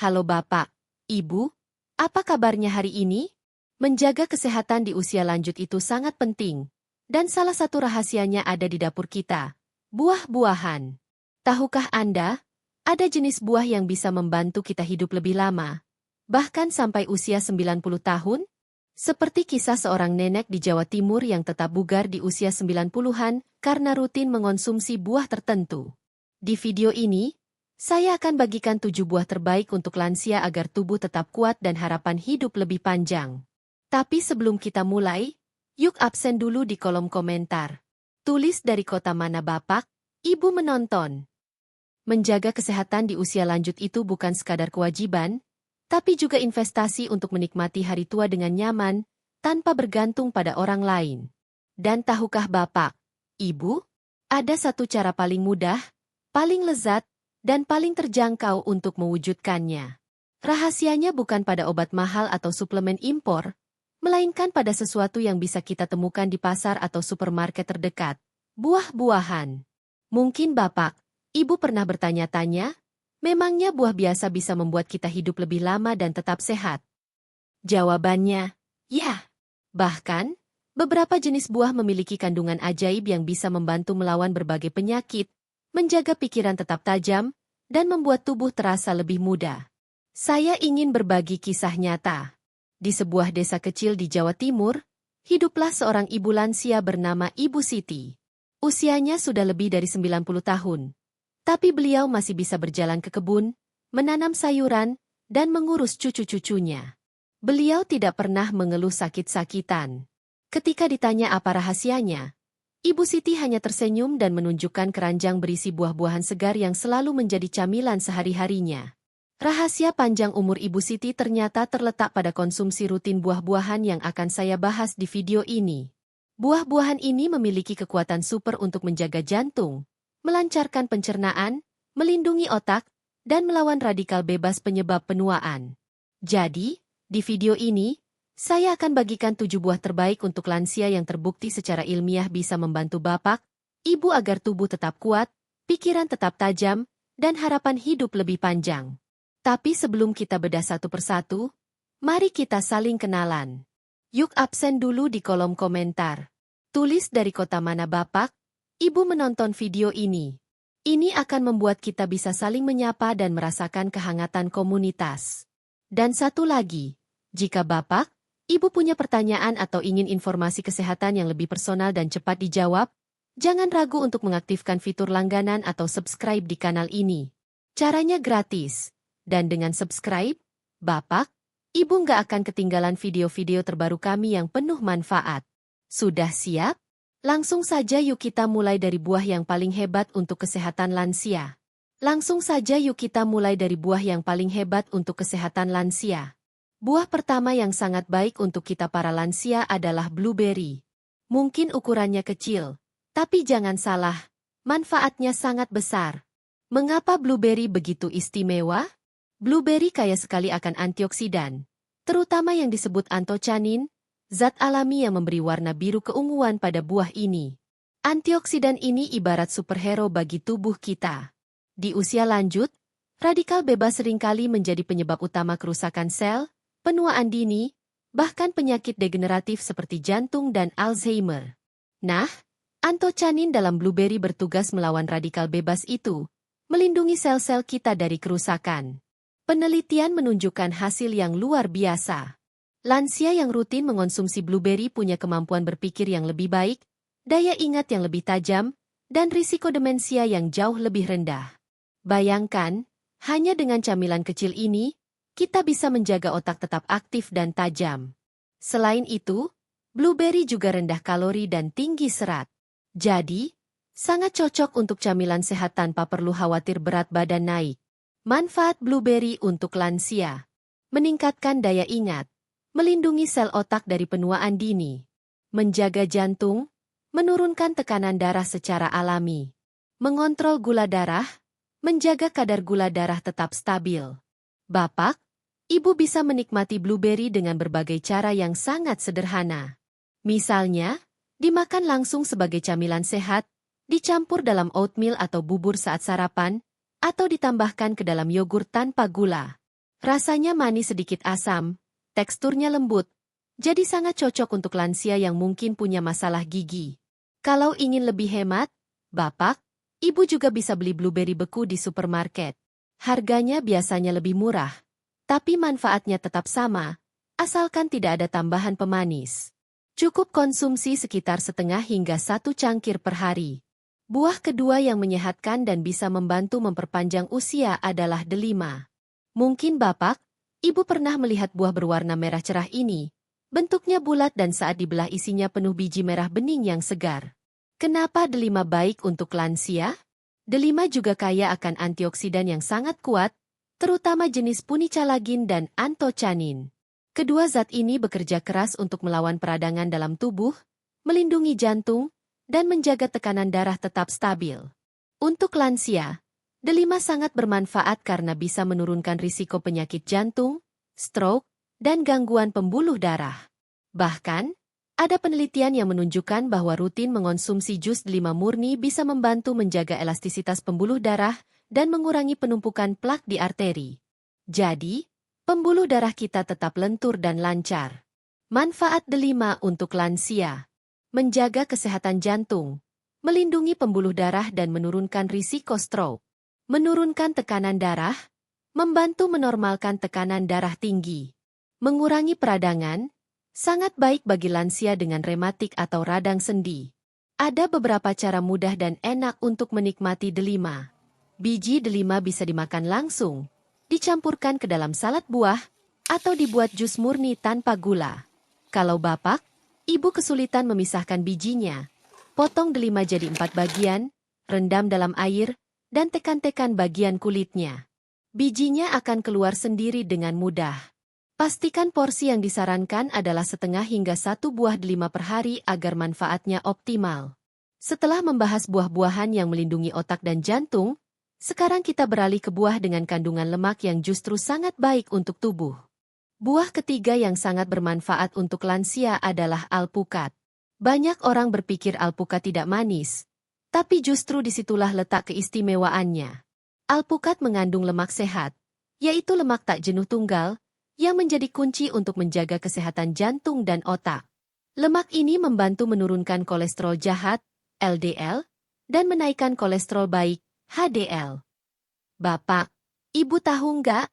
Halo Bapak, Ibu, apa kabarnya hari ini? Menjaga kesehatan di usia lanjut itu sangat penting. Dan salah satu rahasianya ada di dapur kita, buah-buahan. Tahukah Anda, ada jenis buah yang bisa membantu kita hidup lebih lama, bahkan sampai usia 90 tahun? Seperti kisah seorang nenek di Jawa Timur yang tetap bugar di usia 90-an karena rutin mengonsumsi buah tertentu. Di video ini, saya akan bagikan 7 buah terbaik untuk lansia agar tubuh tetap kuat dan harapan hidup lebih panjang. Tapi sebelum kita mulai, yuk absen dulu di kolom komentar. Tulis dari kota mana Bapak, Ibu menonton. Menjaga kesehatan di usia lanjut itu bukan sekadar kewajiban, tapi juga investasi untuk menikmati hari tua dengan nyaman, tanpa bergantung pada orang lain. Dan tahukah Bapak, Ibu, ada satu cara paling mudah, paling lezat, dan paling terjangkau untuk mewujudkannya. Rahasianya bukan pada obat mahal atau suplemen impor, melainkan pada sesuatu yang bisa kita temukan di pasar atau supermarket terdekat, buah-buahan. Mungkin Bapak, Ibu pernah bertanya-tanya, memangnya buah biasa bisa membuat kita hidup lebih lama dan tetap sehat? Jawabannya, ya. Bahkan, beberapa jenis buah memiliki kandungan ajaib yang bisa membantu melawan berbagai penyakit, menjaga pikiran tetap tajam, dan membuat tubuh terasa lebih muda. Saya ingin berbagi kisah nyata. Di sebuah desa kecil di Jawa Timur, hiduplah seorang ibu lansia bernama Ibu Siti. Usianya sudah lebih dari 90 tahun. Tapi beliau masih bisa berjalan ke kebun, menanam sayuran, dan mengurus cucu-cucunya. Beliau tidak pernah mengeluh sakit-sakitan. Ketika ditanya apa rahasianya, Ibu Siti hanya tersenyum dan menunjukkan keranjang berisi buah-buahan segar yang selalu menjadi camilan sehari-harinya. Rahasia panjang umur Ibu Siti ternyata terletak pada konsumsi rutin buah-buahan yang akan saya bahas di video ini. Buah-buahan ini memiliki kekuatan super untuk menjaga jantung, melancarkan pencernaan, melindungi otak, dan melawan radikal bebas penyebab penuaan. Jadi, di video ini, saya akan bagikan 7 buah terbaik untuk lansia yang terbukti secara ilmiah bisa membantu Bapak, Ibu agar tubuh tetap kuat, pikiran tetap tajam, dan harapan hidup lebih panjang. Tapi sebelum kita bedah satu persatu, mari kita saling kenalan. Yuk absen dulu di kolom komentar. Tulis dari kota mana Bapak, Ibu menonton video ini. Ini akan membuat kita bisa saling menyapa dan merasakan kehangatan komunitas. Dan satu lagi, jika Bapak, Ibu punya pertanyaan atau ingin informasi kesehatan yang lebih personal dan cepat dijawab, jangan ragu untuk mengaktifkan fitur langganan atau subscribe di kanal ini. Caranya gratis. Dan dengan subscribe, Bapak, Ibu nggak akan ketinggalan video-video terbaru kami yang penuh manfaat. Sudah siap? Langsung saja yuk kita mulai dari buah yang paling hebat untuk kesehatan lansia. Buah pertama yang sangat baik untuk kita para lansia adalah blueberry. Mungkin ukurannya kecil, tapi jangan salah, manfaatnya sangat besar. Mengapa blueberry begitu istimewa? Blueberry kaya sekali akan antioksidan, terutama yang disebut anthocanin, zat alami yang memberi warna biru keunguan pada buah ini. Antioksidan ini ibarat superhero bagi tubuh kita. Di usia lanjut, radikal bebas seringkali menjadi penyebab utama kerusakan sel, penuaan dini, bahkan penyakit degeneratif seperti jantung dan Alzheimer. Nah, anthocanin dalam blueberry bertugas melawan radikal bebas itu, melindungi sel-sel kita dari kerusakan. Penelitian menunjukkan hasil yang luar biasa. Lansia yang rutin mengonsumsi blueberry punya kemampuan berpikir yang lebih baik, daya ingat yang lebih tajam, dan risiko demensia yang jauh lebih rendah. Bayangkan, hanya dengan camilan kecil ini, kita bisa menjaga otak tetap aktif dan tajam. Selain itu, blueberry juga rendah kalori dan tinggi serat. Jadi, sangat cocok untuk camilan sehat tanpa perlu khawatir berat badan naik. Manfaat blueberry untuk lansia. Meningkatkan daya ingat. Melindungi sel otak dari penuaan dini. Menjaga jantung. Menurunkan tekanan darah secara alami. Mengontrol gula darah. Menjaga kadar gula darah tetap stabil. Bapak, Ibu bisa menikmati blueberry dengan berbagai cara yang sangat sederhana. Misalnya, dimakan langsung sebagai camilan sehat, dicampur dalam oatmeal atau bubur saat sarapan, atau ditambahkan ke dalam yogurt tanpa gula. Rasanya manis sedikit asam, teksturnya lembut, jadi sangat cocok untuk lansia yang mungkin punya masalah gigi. Kalau ingin lebih hemat, Bapak, Ibu juga bisa beli blueberry beku di supermarket. Harganya biasanya lebih murah, tapi manfaatnya tetap sama, asalkan tidak ada tambahan pemanis. Cukup konsumsi sekitar setengah hingga 1 cangkir per hari. Buah kedua yang menyehatkan dan bisa membantu memperpanjang usia adalah delima. Mungkin Bapak, Ibu pernah melihat buah berwarna merah cerah ini. Bentuknya bulat dan saat dibelah isinya penuh biji merah bening yang segar. Kenapa delima baik untuk lansia? Delima juga kaya akan antioksidan yang sangat kuat, terutama jenis punicalagin dan antocianin. Kedua zat ini bekerja keras untuk melawan peradangan dalam tubuh, melindungi jantung, dan menjaga tekanan darah tetap stabil. Untuk lansia, delima sangat bermanfaat karena bisa menurunkan risiko penyakit jantung, stroke, dan gangguan pembuluh darah. Bahkan, ada penelitian yang menunjukkan bahwa rutin mengonsumsi jus delima murni bisa membantu menjaga elastisitas pembuluh darah dan mengurangi penumpukan plak di arteri. Jadi, pembuluh darah kita tetap lentur dan lancar. Manfaat delima untuk lansia: menjaga kesehatan jantung, melindungi pembuluh darah dan menurunkan risiko stroke, menurunkan tekanan darah, membantu menormalkan tekanan darah tinggi, mengurangi peradangan, sangat baik bagi lansia dengan rematik atau radang sendi. Ada beberapa cara mudah dan enak untuk menikmati delima. Biji delima bisa dimakan langsung, dicampurkan ke dalam salad buah, atau dibuat jus murni tanpa gula. Kalau Bapak, Ibu kesulitan memisahkan bijinya, potong delima jadi 4 bagian, rendam dalam air, dan tekan-tekan bagian kulitnya. Bijinya akan keluar sendiri dengan mudah. Pastikan porsi yang disarankan adalah setengah hingga 1 buah delima per hari agar manfaatnya optimal. Setelah membahas buah-buahan yang melindungi otak dan jantung, sekarang kita beralih ke buah dengan kandungan lemak yang justru sangat baik untuk tubuh. Buah ketiga yang sangat bermanfaat untuk lansia adalah alpukat. Banyak orang berpikir alpukat tidak manis, tapi justru disitulah letak keistimewaannya. Alpukat mengandung lemak sehat, yaitu lemak tak jenuh tunggal, yang menjadi kunci untuk menjaga kesehatan jantung dan otak. Lemak ini membantu menurunkan kolesterol jahat, LDL, dan menaikkan kolesterol baik, HDL. Bapak, Ibu tahu nggak?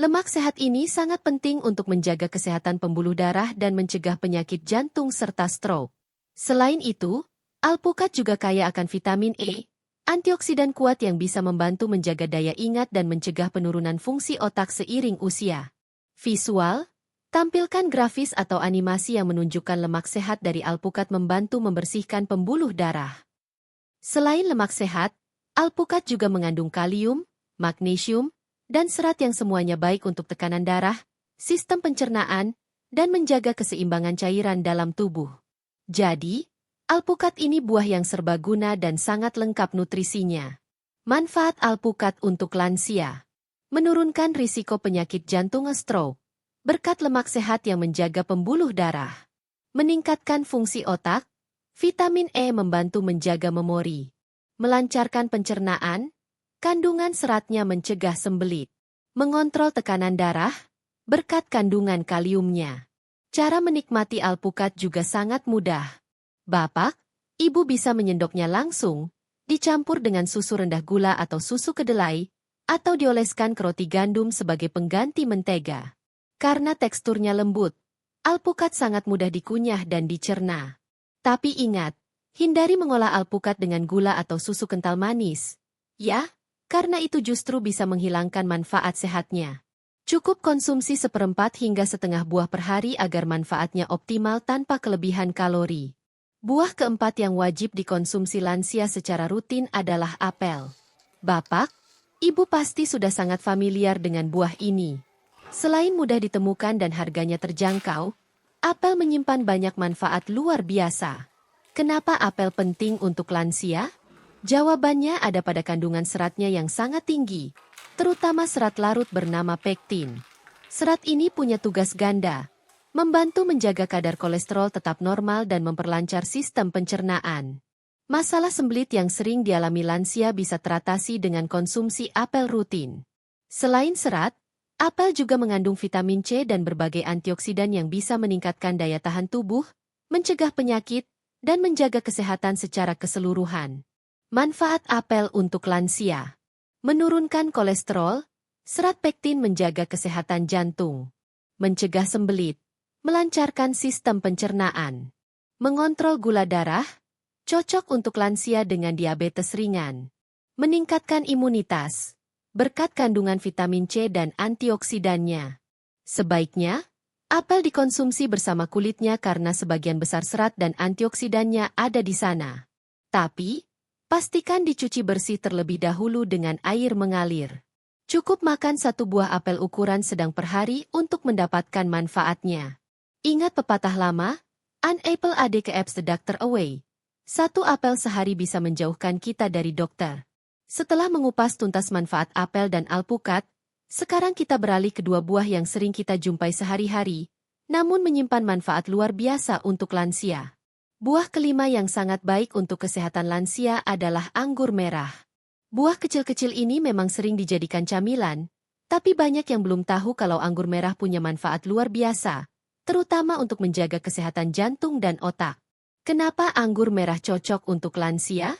Lemak sehat ini sangat penting untuk menjaga kesehatan pembuluh darah dan mencegah penyakit jantung serta stroke. Selain itu, alpukat juga kaya akan vitamin E, antioksidan kuat yang bisa membantu menjaga daya ingat dan mencegah penurunan fungsi otak seiring usia. Visual, tampilkan grafis atau animasi yang menunjukkan lemak sehat dari alpukat membantu membersihkan pembuluh darah. Selain lemak sehat, alpukat juga mengandung kalium, magnesium, dan serat yang semuanya baik untuk tekanan darah, sistem pencernaan, dan menjaga keseimbangan cairan dalam tubuh. Jadi, alpukat ini buah yang serbaguna dan sangat lengkap nutrisinya. Manfaat alpukat untuk lansia: menurunkan risiko penyakit jantung stroke, berkat lemak sehat yang menjaga pembuluh darah. Meningkatkan fungsi otak, vitamin E membantu menjaga memori. Melancarkan pencernaan, kandungan seratnya mencegah sembelit. Mengontrol tekanan darah, berkat kandungan kaliumnya. Cara menikmati alpukat juga sangat mudah. Bapak, Ibu bisa menyendoknya langsung, dicampur dengan susu rendah gula atau susu kedelai, atau dioleskan ke roti gandum sebagai pengganti mentega. Karena teksturnya lembut, alpukat sangat mudah dikunyah dan dicerna. Tapi ingat, hindari mengolah alpukat dengan gula atau susu kental manis. Ya, karena itu justru bisa menghilangkan manfaat sehatnya. Cukup konsumsi 1/4 hingga setengah buah per hari agar manfaatnya optimal tanpa kelebihan kalori. Buah keempat yang wajib dikonsumsi lansia secara rutin adalah apel. Bapak, Ibu pasti sudah sangat familiar dengan buah ini. Selain mudah ditemukan dan harganya terjangkau, apel menyimpan banyak manfaat luar biasa. Kenapa apel penting untuk lansia? Jawabannya ada pada kandungan seratnya yang sangat tinggi, terutama serat larut bernama pektin. Serat ini punya tugas ganda, membantu menjaga kadar kolesterol tetap normal dan memperlancar sistem pencernaan. Masalah sembelit yang sering dialami lansia bisa teratasi dengan konsumsi apel rutin. Selain serat, Apel juga mengandung vitamin C dan berbagai antioksidan yang bisa meningkatkan daya tahan tubuh, mencegah penyakit, dan menjaga kesehatan secara keseluruhan. Manfaat apel untuk lansia. Menurunkan kolesterol, serat pektin menjaga kesehatan jantung, mencegah sembelit, melancarkan sistem pencernaan, mengontrol gula darah, cocok untuk lansia dengan diabetes ringan, meningkatkan imunitas, berkat kandungan vitamin C dan antioksidannya. Sebaiknya, apel dikonsumsi bersama kulitnya karena sebagian besar serat dan antioksidannya ada di sana. Tapi, pastikan dicuci bersih terlebih dahulu dengan air mengalir. Cukup makan satu buah apel ukuran sedang per hari untuk mendapatkan manfaatnya. Ingat pepatah lama, an apple a day keeps the doctor away. Satu apel sehari bisa menjauhkan kita dari dokter. Setelah mengupas tuntas manfaat apel dan alpukat, sekarang kita beralih ke dua buah yang sering kita jumpai sehari-hari, namun menyimpan manfaat luar biasa untuk lansia. Buah kelima yang sangat baik untuk kesehatan lansia adalah anggur merah. Buah kecil-kecil ini memang sering dijadikan camilan, tapi banyak yang belum tahu kalau anggur merah punya manfaat luar biasa, terutama untuk menjaga kesehatan jantung dan otak. Kenapa anggur merah cocok untuk lansia?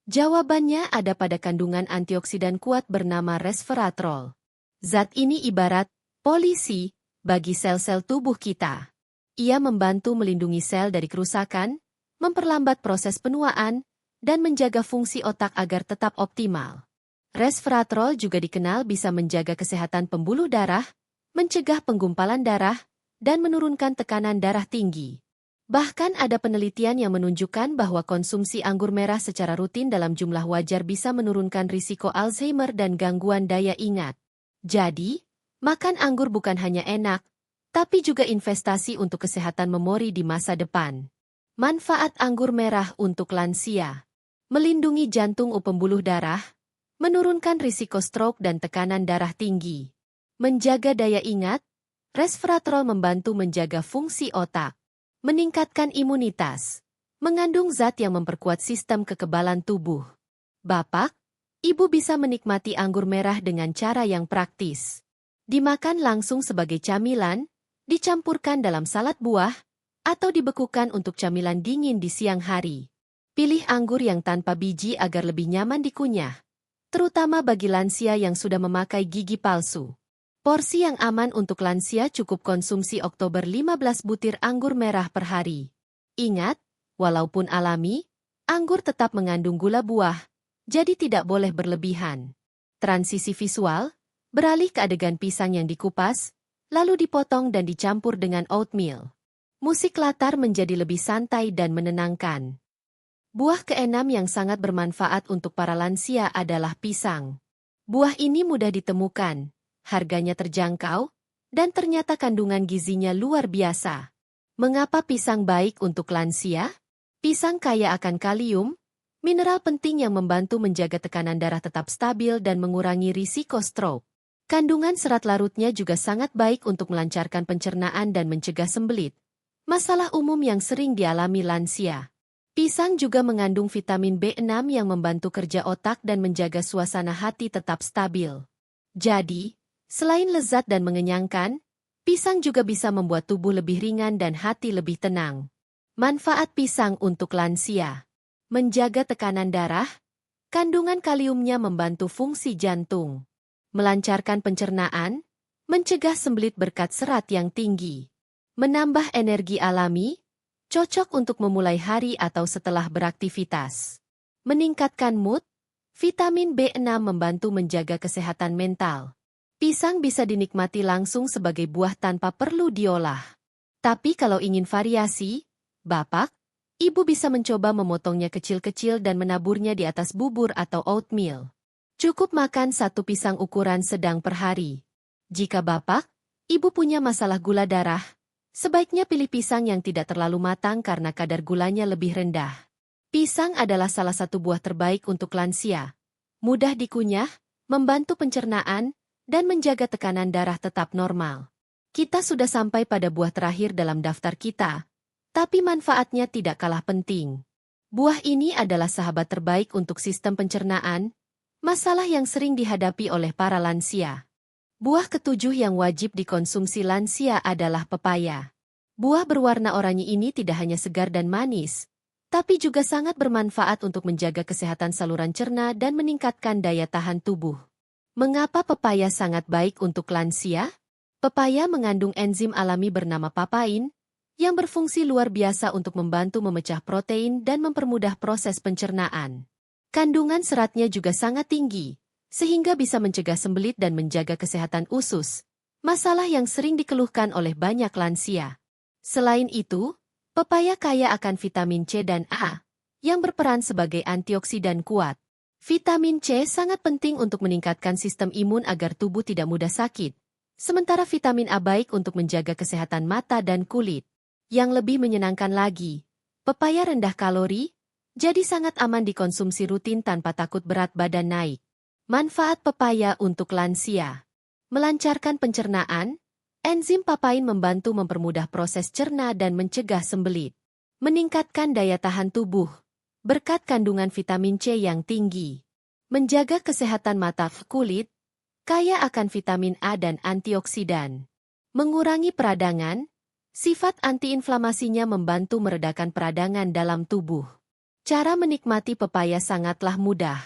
Jawabannya ada pada kandungan antioksidan kuat bernama resveratrol. Zat ini ibarat polisi bagi sel-sel tubuh kita. Ia membantu melindungi sel dari kerusakan, memperlambat proses penuaan, dan menjaga fungsi otak agar tetap optimal. Resveratrol juga dikenal bisa menjaga kesehatan pembuluh darah, mencegah penggumpalan darah, dan menurunkan tekanan darah tinggi. Bahkan ada penelitian yang menunjukkan bahwa konsumsi anggur merah secara rutin dalam jumlah wajar bisa menurunkan risiko Alzheimer dan gangguan daya ingat. Jadi, makan anggur bukan hanya enak, tapi juga investasi untuk kesehatan memori di masa depan. Manfaat anggur merah untuk lansia. Melindungi jantung pembuluh darah, menurunkan risiko stroke dan tekanan darah tinggi. Menjaga daya ingat, resveratrol membantu menjaga fungsi otak. Meningkatkan imunitas. Mengandung zat yang memperkuat sistem kekebalan tubuh. Bapak, Ibu bisa menikmati anggur merah dengan cara yang praktis. Dimakan langsung sebagai camilan, dicampurkan dalam salad buah, atau dibekukan untuk camilan dingin di siang hari. Pilih anggur yang tanpa biji agar lebih nyaman dikunyah, terutama bagi lansia yang sudah memakai gigi palsu. Porsi yang aman untuk lansia cukup konsumsi Oktober 15 butir anggur merah per hari. Ingat, walaupun alami, anggur tetap mengandung gula buah, jadi tidak boleh berlebihan. Transisi visual, beralih ke adegan pisang yang dikupas, lalu dipotong dan dicampur dengan oatmeal. Musik latar menjadi lebih santai dan menenangkan. Buah keenam yang sangat bermanfaat untuk para lansia adalah pisang. Buah ini mudah ditemukan, harganya terjangkau, dan ternyata kandungan gizinya luar biasa. Mengapa pisang baik untuk lansia? Pisang kaya akan kalium, mineral penting yang membantu menjaga tekanan darah tetap stabil dan mengurangi risiko stroke. Kandungan serat larutnya juga sangat baik untuk melancarkan pencernaan dan mencegah sembelit, masalah umum yang sering dialami lansia. Pisang juga mengandung vitamin B6 yang membantu kerja otak dan menjaga suasana hati tetap stabil. Jadi, selain lezat dan mengenyangkan, pisang juga bisa membuat tubuh lebih ringan dan hati lebih tenang. Manfaat pisang untuk lansia. Menjaga tekanan darah, kandungan kaliumnya membantu fungsi jantung. Melancarkan pencernaan, mencegah sembelit berkat serat yang tinggi. Menambah energi alami, cocok untuk memulai hari atau setelah beraktivitas. Meningkatkan mood, vitamin B6 membantu menjaga kesehatan mental. Pisang bisa dinikmati langsung sebagai buah tanpa perlu diolah. Tapi kalau ingin variasi, Bapak, Ibu bisa mencoba memotongnya kecil-kecil dan menaburnya di atas bubur atau oatmeal. Cukup makan satu pisang ukuran sedang per hari. Jika Bapak, Ibu punya masalah gula darah, sebaiknya pilih pisang yang tidak terlalu matang karena kadar gulanya lebih rendah. Pisang adalah salah satu buah terbaik untuk lansia. Mudah dikunyah, membantu pencernaan, dan menjaga tekanan darah tetap normal. Kita sudah sampai pada buah terakhir dalam daftar kita, tapi manfaatnya tidak kalah penting. Buah ini adalah sahabat terbaik untuk sistem pencernaan, masalah yang sering dihadapi oleh para lansia. Buah ketujuh yang wajib dikonsumsi lansia adalah pepaya. Buah berwarna oranye ini tidak hanya segar dan manis, tapi juga sangat bermanfaat untuk menjaga kesehatan saluran cerna dan meningkatkan daya tahan tubuh. Mengapa pepaya sangat baik untuk lansia? Pepaya mengandung enzim alami bernama papain, yang berfungsi luar biasa untuk membantu memecah protein dan mempermudah proses pencernaan. Kandungan seratnya juga sangat tinggi, sehingga bisa mencegah sembelit dan menjaga kesehatan usus, masalah yang sering dikeluhkan oleh banyak lansia. Selain itu, pepaya kaya akan vitamin C dan A, yang berperan sebagai antioksidan kuat. Vitamin C sangat penting untuk meningkatkan sistem imun agar tubuh tidak mudah sakit, sementara vitamin A baik untuk menjaga kesehatan mata dan kulit. Yang lebih menyenangkan lagi, pepaya rendah kalori, jadi sangat aman dikonsumsi rutin tanpa takut berat badan naik. Manfaat pepaya untuk lansia. Melancarkan pencernaan, enzim papain membantu mempermudah proses cerna dan mencegah sembelit. Meningkatkan daya tahan tubuh, berkat kandungan vitamin C yang tinggi. Menjaga kesehatan mata kulit, kaya akan vitamin A dan antioksidan. Mengurangi peradangan, sifat antiinflamasinya membantu meredakan peradangan dalam tubuh. Cara menikmati pepaya sangatlah mudah.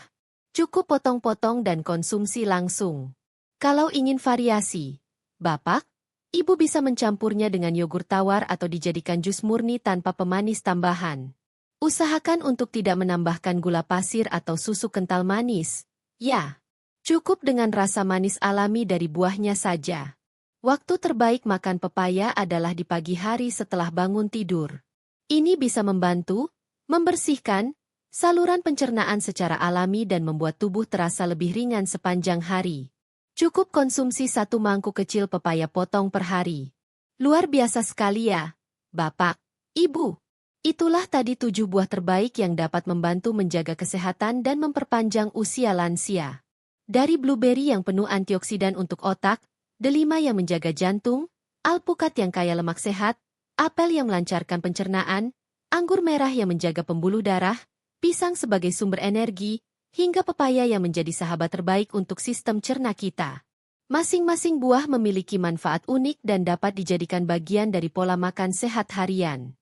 Cukup potong-potong dan konsumsi langsung. Kalau ingin variasi, Bapak, Ibu bisa mencampurnya dengan yogurt tawar atau dijadikan jus murni tanpa pemanis tambahan. Usahakan untuk tidak menambahkan gula pasir atau susu kental manis. Ya, cukup dengan rasa manis alami dari buahnya saja. Waktu terbaik makan pepaya adalah di pagi hari setelah bangun tidur. Ini bisa membantu membersihkan saluran pencernaan secara alami dan membuat tubuh terasa lebih ringan sepanjang hari. Cukup konsumsi 1 mangkuk kecil pepaya potong per hari. Luar biasa sekali ya, Bapak, Ibu. Itulah tadi 7 buah terbaik yang dapat membantu menjaga kesehatan dan memperpanjang usia lansia. Dari blueberry yang penuh antioksidan untuk otak, delima yang menjaga jantung, alpukat yang kaya lemak sehat, apel yang melancarkan pencernaan, anggur merah yang menjaga pembuluh darah, pisang sebagai sumber energi, hingga pepaya yang menjadi sahabat terbaik untuk sistem cerna kita. Masing-masing buah memiliki manfaat unik dan dapat dijadikan bagian dari pola makan sehat harian.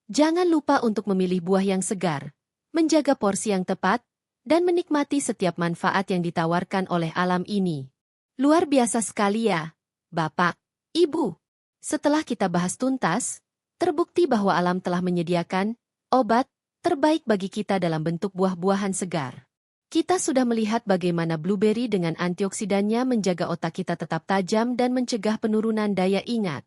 Jangan lupa untuk memilih buah yang segar, menjaga porsi yang tepat, dan menikmati setiap manfaat yang ditawarkan oleh alam ini. Luar biasa sekali ya, Bapak, Ibu. Setelah kita bahas tuntas, terbukti bahwa alam telah menyediakan obat terbaik bagi kita dalam bentuk buah-buahan segar. Kita sudah melihat bagaimana blueberry dengan antioksidannya menjaga otak kita tetap tajam dan mencegah penurunan daya ingat.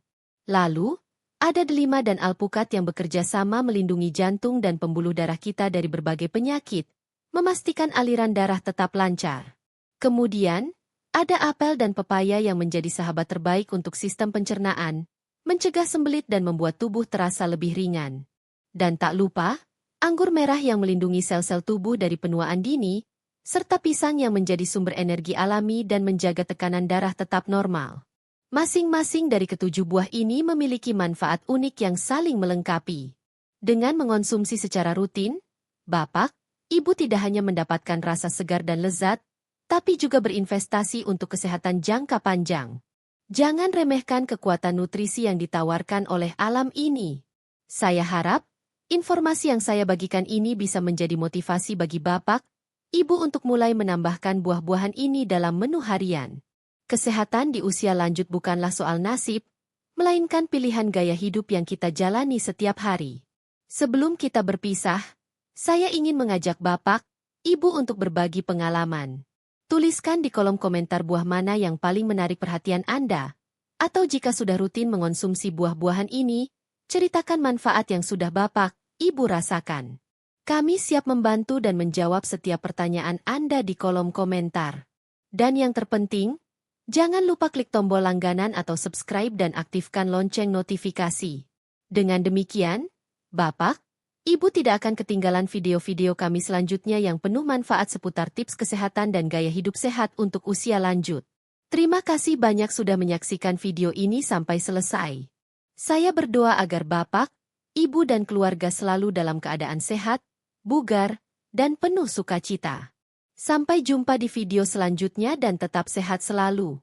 Lalu, ada delima dan alpukat yang bekerja sama melindungi jantung dan pembuluh darah kita dari berbagai penyakit, memastikan aliran darah tetap lancar. Kemudian, ada apel dan pepaya yang menjadi sahabat terbaik untuk sistem pencernaan, mencegah sembelit dan membuat tubuh terasa lebih ringan. Dan tak lupa, anggur merah yang melindungi sel-sel tubuh dari penuaan dini, serta pisang yang menjadi sumber energi alami dan menjaga tekanan darah tetap normal. Masing-masing dari ketujuh buah ini memiliki manfaat unik yang saling melengkapi. Dengan mengonsumsi secara rutin, Bapak, Ibu tidak hanya mendapatkan rasa segar dan lezat, tapi juga berinvestasi untuk kesehatan jangka panjang. Jangan remehkan kekuatan nutrisi yang ditawarkan oleh alam ini. Saya harap, informasi yang saya bagikan ini bisa menjadi motivasi bagi Bapak, Ibu untuk mulai menambahkan buah-buahan ini dalam menu harian. Kesehatan di usia lanjut bukanlah soal nasib, melainkan pilihan gaya hidup yang kita jalani setiap hari. Sebelum kita berpisah, saya ingin mengajak Bapak, Ibu untuk berbagi pengalaman. Tuliskan di kolom komentar buah mana yang paling menarik perhatian Anda, atau jika sudah rutin mengonsumsi buah-buahan ini, ceritakan manfaat yang sudah Bapak, Ibu rasakan. Kami siap membantu dan menjawab setiap pertanyaan Anda di kolom komentar. Dan yang terpenting, jangan lupa klik tombol langganan atau subscribe dan aktifkan lonceng notifikasi. Dengan demikian, Bapak, Ibu tidak akan ketinggalan video-video kami selanjutnya yang penuh manfaat seputar tips kesehatan dan gaya hidup sehat untuk usia lanjut. Terima kasih banyak sudah menyaksikan video ini sampai selesai. Saya berdoa agar Bapak, Ibu dan keluarga selalu dalam keadaan sehat, bugar, dan penuh sukacita. Sampai jumpa di video selanjutnya dan tetap sehat selalu.